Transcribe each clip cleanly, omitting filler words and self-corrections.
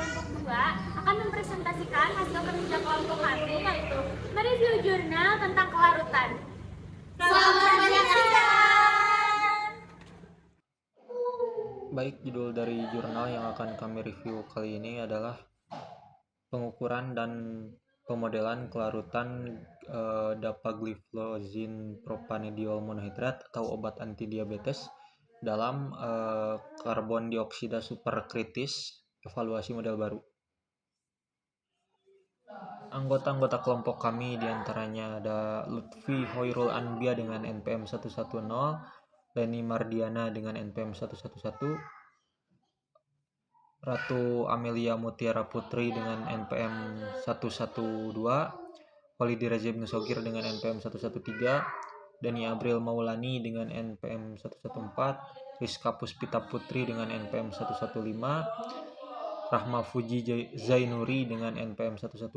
kelompok 2 akan mempresentasikan hasil kerja kelompok kami, yaitu mereview jurnal tentang kelarutan. Selamat menyaksikan! Baik, judul dari jurnal yang akan kami review kali ini adalah pengukuran dan pemodelan kelarutan dapagliflozin propanediol monohidrat atau obat anti diabetes dalam karbon dioksida superkritis, evaluasi model baru. Anggota-anggota kelompok kami diantaranya ada Lutfi Hoirul Anbia dengan NPM 110, Leni Mardiana dengan NPM 111, Ratu Amelia Mutiara Putri dengan NPM 112, Walidi Reza Ibnu Sogir dengan NPM 113, Dani April Maulani dengan NPM 114, Rizka Puspita Putri dengan NPM 115, Rahma Fuji Zainuri dengan NPM 116,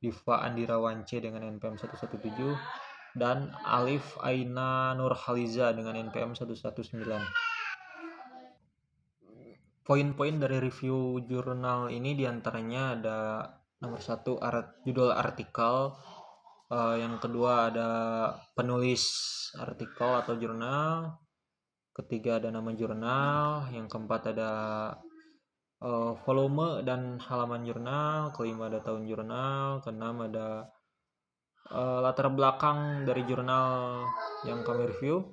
Diva Andira Wance dengan NPM 117, dan Alif Aina Nurhaliza dengan NPM 119. Poin-poin dari review jurnal ini diantaranya ada nomor 1 judul artikel, yang kedua ada penulis artikel atau jurnal, ketiga ada nama jurnal, yang keempat ada volume dan halaman jurnal, kelima ada tahun jurnal, keenam ada latar belakang dari jurnal yang kami review.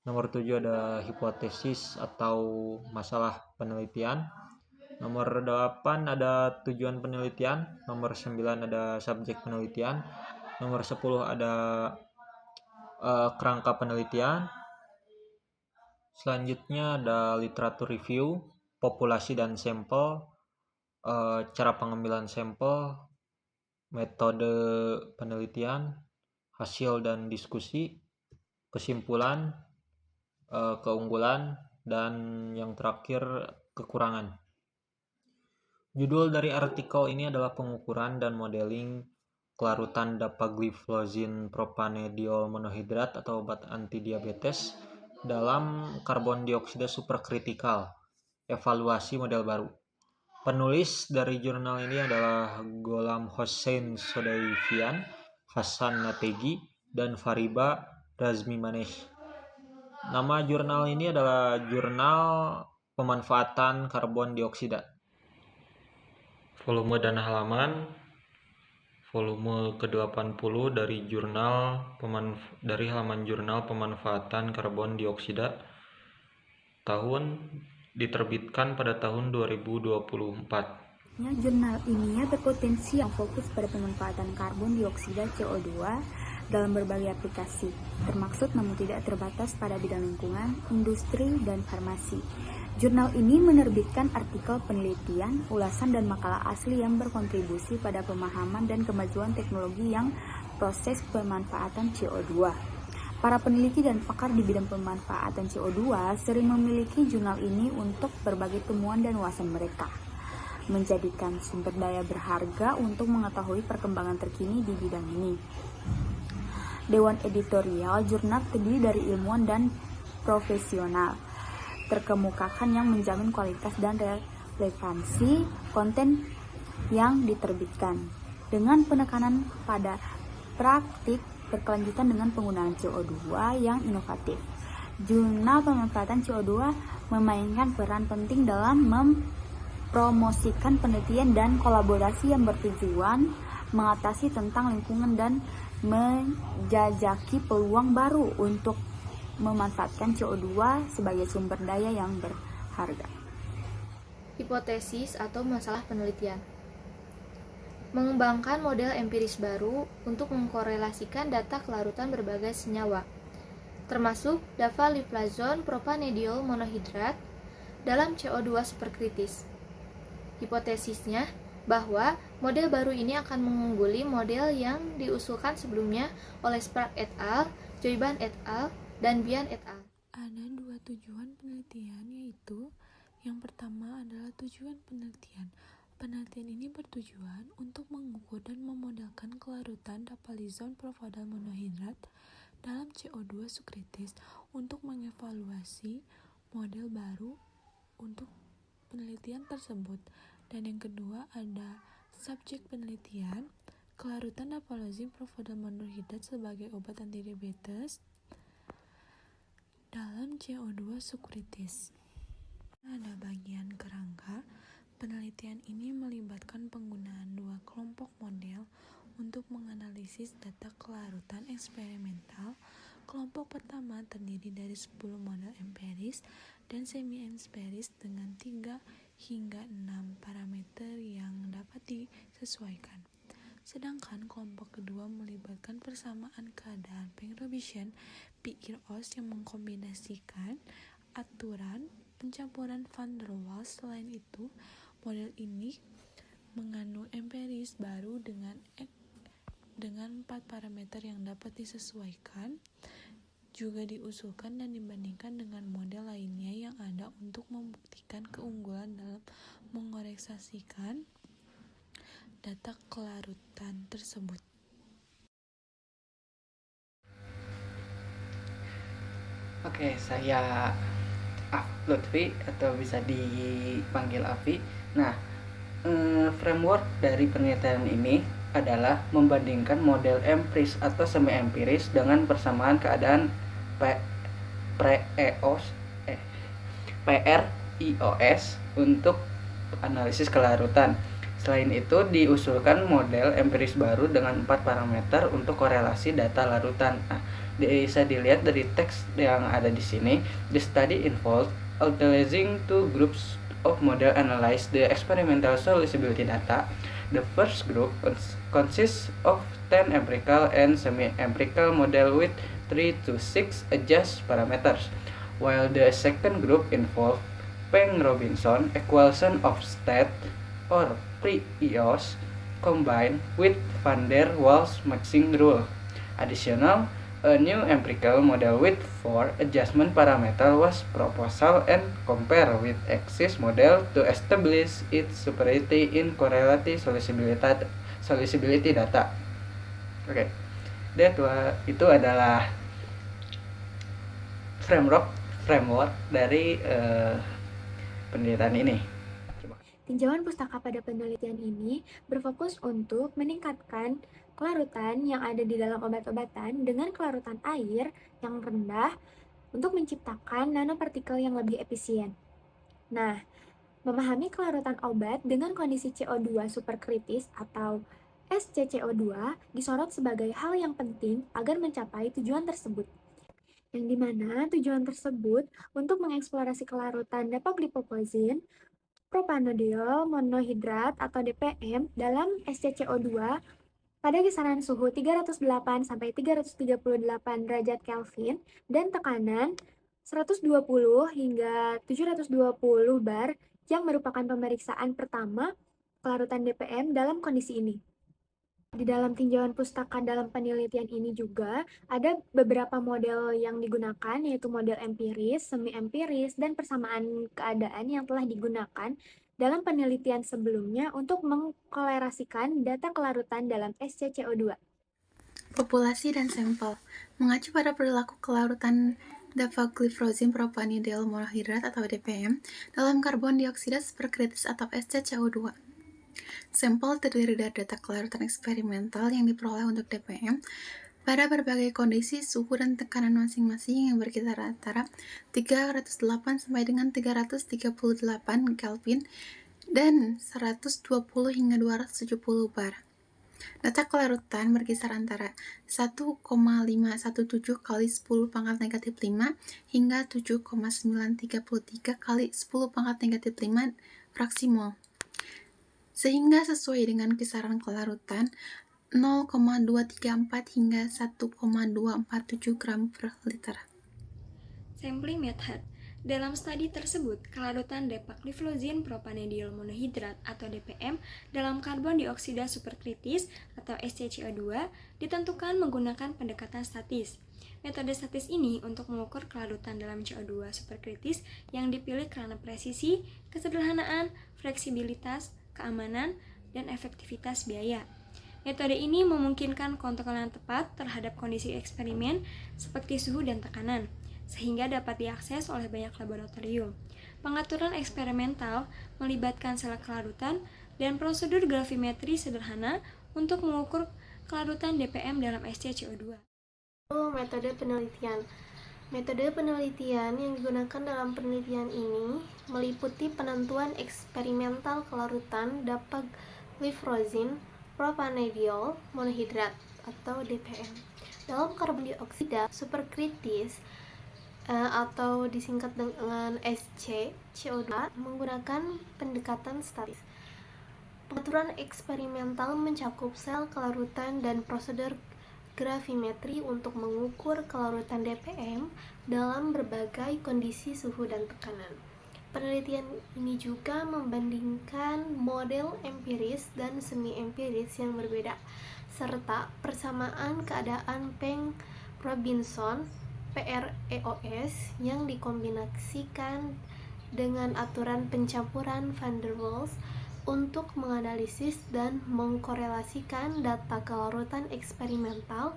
Nomor 7 ada hipotesis atau masalah penelitian. Nomor 8 ada tujuan penelitian. Nomor 9 ada subjek penelitian. Nomor 10 ada kerangka penelitian. Selanjutnya ada literatur review, populasi dan sampel, cara pengambilan sampel, metode penelitian, hasil dan diskusi, kesimpulan, keunggulan, dan yang terakhir kekurangan. Judul dari artikel ini adalah pengukuran dan modeling kelarutan dapagliflozin propanediol monohidrat atau obat anti diabetes dalam karbon dioksida superkritikal, evaluasi model baru. Penulis dari jurnal ini adalah Golam Hossein Sodaifian, Hasan Nategi, dan Fariba Razmi Manesh. Nama jurnal ini adalah Jurnal Pemanfaatan Karbon Dioksida. Volume dan halaman. Volume ke-80 dari halaman jurnal Pemanfaatan Karbon Dioksida. Tahun diterbitkan pada tahun 2024. Jurnal ilmiah berpotensi yang fokus pada pemanfaatan karbon dioksida CO2 dalam berbagai aplikasi, termaksud namun tidak terbatas pada bidang lingkungan, industri, dan farmasi. Jurnal ini menerbitkan artikel penelitian, ulasan, dan makalah asli yang berkontribusi pada pemahaman dan kemajuan teknologi yang proses pemanfaatan CO2. Para peneliti dan pakar di bidang pemanfaatan CO2 sering memiliki jurnal ini untuk berbagai temuan dan wawasan mereka, menjadikan sumber daya berharga untuk mengetahui perkembangan terkini di bidang ini. Dewan editorial jurnal terdiri dari ilmuwan dan profesional terkemukakan yang menjamin kualitas dan relevansi konten yang diterbitkan, dengan penekanan pada praktik berkelanjutan dengan penggunaan CO2 yang inovatif. Jurnal pemanfaatan CO2 memainkan peran penting dalam promosikan penelitian dan kolaborasi yang bertujuan mengatasi tentang lingkungan dan menjajaki peluang baru untuk memanfaatkan CO2 sebagai sumber daya yang berharga. Hipotesis atau masalah penelitian. Mengembangkan model empiris baru untuk mengkorelasikan data kelarutan berbagai senyawa, termasuk dapagliflozin propanediol monohidrat dalam CO2 superkritis. Hipotesisnya bahwa model baru ini akan mengungguli model yang diusulkan sebelumnya oleh Spark et al., Joyban et al., dan Bian et al. Ada dua tujuan penelitian, yaitu yang pertama adalah tujuan penelitian. Penelitian ini bertujuan untuk mengukur dan memodelkan kelarutan dapagliflozin propanediol monohidrat dalam CO2 subkritis untuk mengevaluasi model baru untuk penelitian tersebut. Dan yang kedua ada subjek penelitian, kelarutan dapalozin propanediol monohidrat sebagai obat anti diabetes dalam CO2 sukritis. Ada bagian kerangka. Penelitian ini melibatkan penggunaan dua kelompok model untuk menganalisis data kelarutan eksperimental. Kelompok pertama terdiri dari 10 model empiris dan semi-empiris dengan 3 hingga 6 parameter yang dapat disesuaikan. Sedangkan kelompok kedua melibatkan persamaan keadaan Penrobishen PIROS yang mengkombinasikan aturan pencampuran van der Waals. Selain itu, model ini mengandung empiris baru dengan 4 parameter yang dapat disesuaikan, juga diusulkan dan dibandingkan dengan model lainnya yang ada untuk membuktikan keunggulan dalam mengoreksasikan data kelarutan tersebut. Oke, saya Lutfi atau bisa dipanggil Afi. Nah, framework dari penelitian ini adalah membandingkan model empiris atau semi-empiris dengan persamaan keadaan PRIOS untuk analisis kelarutan. Selain itu, diusulkan model empiris baru dengan 4 parameter untuk korelasi data larutan. Nah, bisa dilihat dari teks yang ada di sini. The study involved utilizing two groups of model analyze the experimental solubility data. The first group consists of 10 empirical and semi-empirical model with 3 to 6 adjust parameters, while the second group involved Peng-Robinson equation of state or PRIOS combined with van der Waals mixing rule. Additional, a new empirical model with 4 adjustment parameters was proposed and compared with existing model to establish its superiority in correlative solubility data. Oke, itu adalah framework dari penelitian ini. Tinjauan pustaka pada penelitian ini berfokus untuk meningkatkan kelarutan yang ada di dalam obat-obatan dengan kelarutan air yang rendah untuk menciptakan nanopartikel yang lebih efisien. Nah, memahami kelarutan obat dengan kondisi CO2 superkritis atau SCCO2 disorot sebagai hal yang penting agar mencapai tujuan tersebut. Yang dimana tujuan tersebut untuk mengeksplorasi kelarutan dapagliflozin propanediol monohidrat atau DPM dalam SCCO2 pada kisaran suhu 308 sampai 338 derajat Kelvin dan tekanan 120 hingga 720 bar yang merupakan pemeriksaan pertama kelarutan DPM dalam kondisi ini. Di dalam tinjauan pustaka dalam penelitian ini juga ada beberapa model yang digunakan, yaitu model empiris, semi-empiris, dan persamaan keadaan yang telah digunakan dalam penelitian sebelumnya untuk mengkolerasikan data kelarutan dalam SCCO2. Populasi dan sampel mengacu pada perilaku kelarutan dapagliflozin propanediol monohidrat atau DPM dalam karbon dioksida superkritis atau SCCO2. Sampel terdiri dari data kelarutan eksperimental yang diperoleh untuk DPM pada berbagai kondisi suhu dan tekanan masing-masing yang berkisar antara 308 sampai dengan 338 Kelvin dan 120 hingga 270 bar. Data kelarutan berkisar antara 1,517 kali 10 pangkat negatif 5 hingga 7,933 kali 10 pangkat negatif 5 fraksi mol, sehingga sesuai dengan kisaran kelarutan 0,234 hingga 1,247 gram per liter. Sampling method. Dalam studi tersebut, kelarutan dapagliflozin propanediol monohidrat atau DPM dalam karbon dioksida superkritis atau SCCO2 ditentukan menggunakan pendekatan statis. Metode statis ini untuk mengukur kelarutan dalam CO2 superkritis yang dipilih karena presisi, kesederhanaan, fleksibilitas, keamanan, dan efektivitas biaya. Metode ini memungkinkan kontrol yang tepat terhadap kondisi eksperimen seperti suhu dan tekanan, sehingga dapat diakses oleh banyak laboratorium. Pengaturan eksperimental melibatkan sel kelarutan dan prosedur gravimetri sederhana untuk mengukur kelarutan DPM dalam SCCO2. Metode penelitian. Metode penelitian yang digunakan dalam penelitian ini meliputi penentuan eksperimental kelarutan dapagliflozin propanediol monohidrat atau DPM dalam karbon dioksida superkritis atau disingkat dengan SCCO2 menggunakan pendekatan statis. Pengaturan eksperimental mencakup sel kelarutan dan prosedur gravimetri untuk mengukur kelarutan DPM dalam berbagai kondisi suhu dan tekanan. Penelitian ini juga membandingkan model empiris dan semi-empiris yang berbeda, serta persamaan keadaan Peng-Robinson PREOS yang dikombinasikan dengan aturan pencampuran van der Waals untuk menganalisis dan mengkorelasikan data kelarutan eksperimental.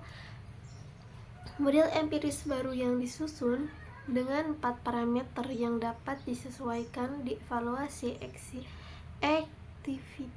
Model empiris baru yang disusun dengan 4 parameter yang dapat disesuaikan dievaluasi aktivitas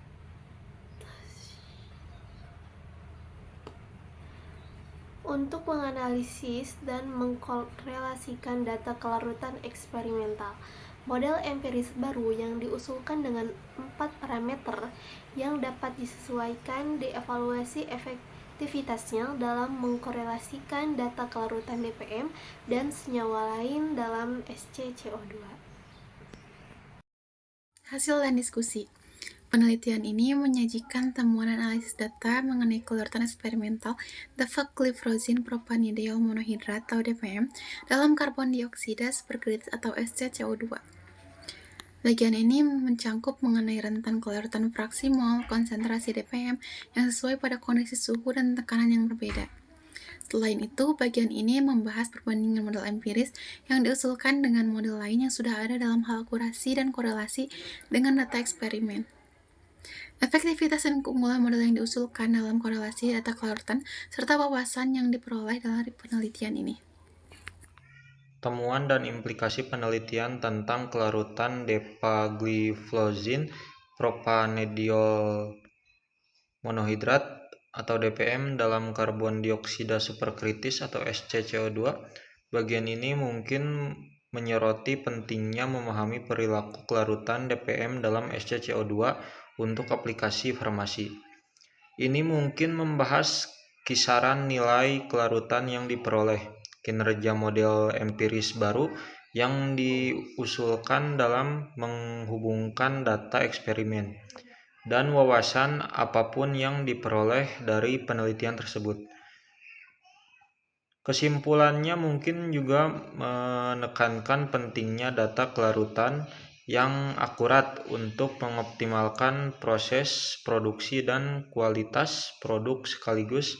untuk menganalisis dan mengkorelasikan data kelarutan eksperimental. Model empiris baru yang diusulkan dengan 4 parameter yang dapat disesuaikan dievaluasi efektivitasnya dalam mengkorelasikan data kelarutan DPM dan senyawa lain dalam SCCO2. Hasil dan diskusi. Penelitian ini menyajikan temuan analisis data mengenai kelarutan eksperimental dapagliflozin propanediol monohidrat atau DPM dalam karbon dioksida superkritis atau SCCO2. Bagian ini mencangkup mengenai rentan kelarutan fraksi mol konsentrasi DPM yang sesuai pada kondisi suhu dan tekanan yang berbeda. Selain itu, bagian ini membahas perbandingan model empiris yang diusulkan dengan model lain yang sudah ada dalam hal akurasi dan korelasi dengan data eksperimen. Efektivitas dan keunggulan model yang diusulkan dalam korelasi data kelarutan, serta wawasan yang diperoleh dari penelitian ini. Temuan dan implikasi penelitian tentang kelarutan dapagliflozin propanediol monohidrat atau DPM dalam karbon dioksida superkritis atau SCCO2. Bagian ini mungkin menyoroti pentingnya memahami perilaku kelarutan DPM dalam SCCO2 untuk aplikasi farmasi. Ini mungkin membahas kisaran nilai kelarutan yang diperoleh, kinerja model empiris baru yang diusulkan dalam menghubungkan data eksperimen, dan wawasan apapun yang diperoleh dari penelitian tersebut. Kesimpulannya mungkin juga menekankan pentingnya data kelarutan yang akurat untuk mengoptimalkan proses produksi dan kualitas produk sekaligus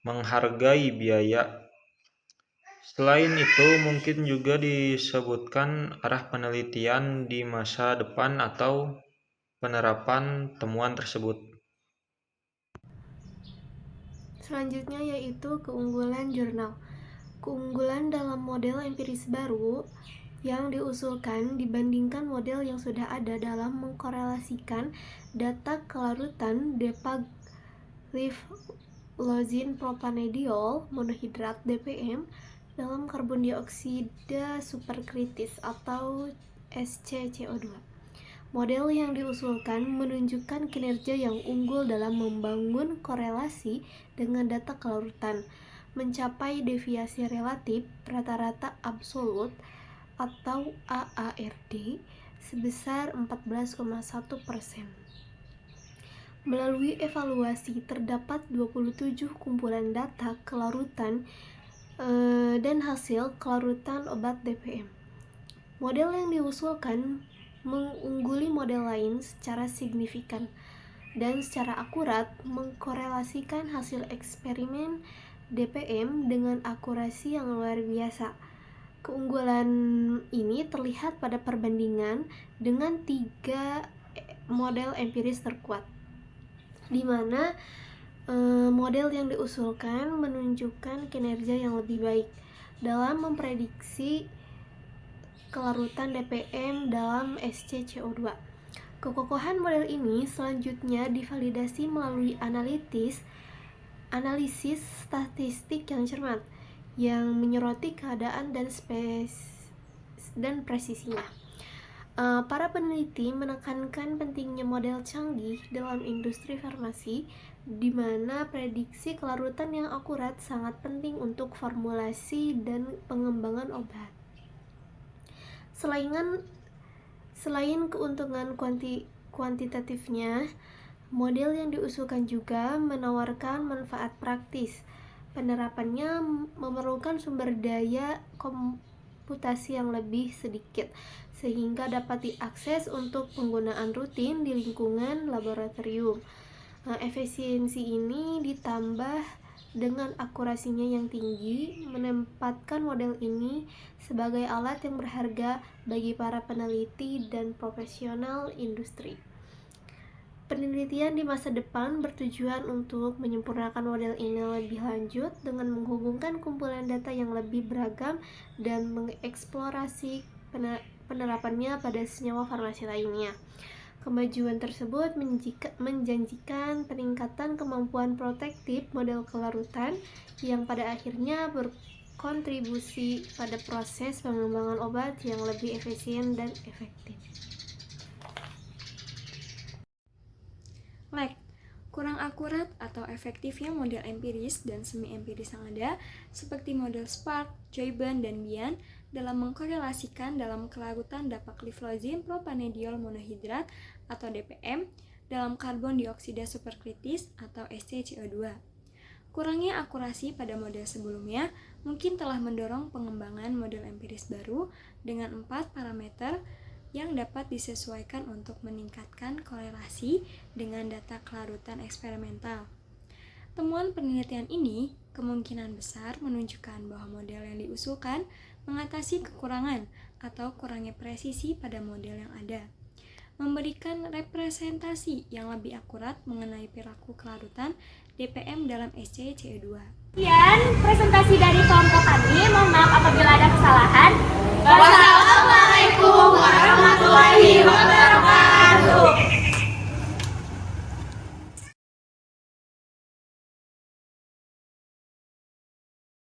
menghargai biaya. Selain itu, mungkin juga disebutkan arah penelitian di masa depan atau penerapan temuan tersebut. Selanjutnya yaitu keunggulan jurnal. Keunggulan dalam model empiris baru yang diusulkan dibandingkan model yang sudah ada dalam mengkorelasikan data kelarutan dapagliflozin propanediol monohidrat DPM dalam karbon dioksida superkritis atau SCCO2. Model yang diusulkan menunjukkan kinerja yang unggul dalam membangun korelasi dengan data kelarutan, mencapai deviasi relatif rata-rata absolut atau AARD sebesar 14,1%. Melalui evaluasi terdapat 27 kumpulan data kelarutan dan hasil kelarutan obat DPM. Model yang diusulkan mengungguli model lain secara signifikan dan secara akurat mengkorelasikan hasil eksperimen DPM dengan akurasi yang luar biasa. Keunggulan ini terlihat pada perbandingan dengan 3 model empiris terkuat, di mana model yang diusulkan menunjukkan kinerja yang lebih baik dalam memprediksi kelarutan DPM dalam SCCO2. Kekokohan model ini selanjutnya divalidasi melalui analisis statistik yang cermat, yang menyoroti keadaan dan presisinya. Para peneliti menekankan pentingnya model canggih dalam industri farmasi, di mana prediksi kelarutan yang akurat sangat penting untuk formulasi dan pengembangan obat. Selain keuntungan kuantitatifnya, model yang diusulkan juga menawarkan manfaat praktis. Penerapannya memerlukan sumber daya komputasi yang lebih sedikit, sehingga dapat diakses untuk penggunaan rutin di lingkungan laboratorium. Efisiensi ini ditambah dengan akurasinya yang tinggi, menempatkan model ini sebagai alat yang berharga bagi para peneliti dan profesional industri. Penelitian di masa depan bertujuan untuk menyempurnakan model ini lebih lanjut dengan menghubungkan kumpulan data yang lebih beragam dan mengeksplorasi penerapannya pada senyawa farmasi lainnya. Kemajuan tersebut menjanjikan peningkatan kemampuan protektif model kelarutan yang pada akhirnya berkontribusi pada proses pengembangan obat yang lebih efisien dan efektif. Kurang akurat atau efektifnya model empiris dan semi-empiris yang ada, seperti model Spark, Joyband, dan Bian, dalam mengkorelasikan dalam kelarutan dapagliflozin propanediol monohidrat atau DPM dalam karbon dioksida superkritis atau SCCO2. Kurangnya akurasi pada model sebelumnya mungkin telah mendorong pengembangan model empiris baru dengan 4 parameter yang dapat disesuaikan untuk meningkatkan korelasi dengan data kelarutan eksperimental. Temuan penelitian ini kemungkinan besar menunjukkan bahwa model yang diusulkan mengatasi kekurangan atau kurangnya presisi pada model yang ada, memberikan representasi yang lebih akurat mengenai perilaku kelarutan DPM dalam SCCO2. Sekian presentasi dari kelompok kami. Mohon maaf apabila ada kesalahan.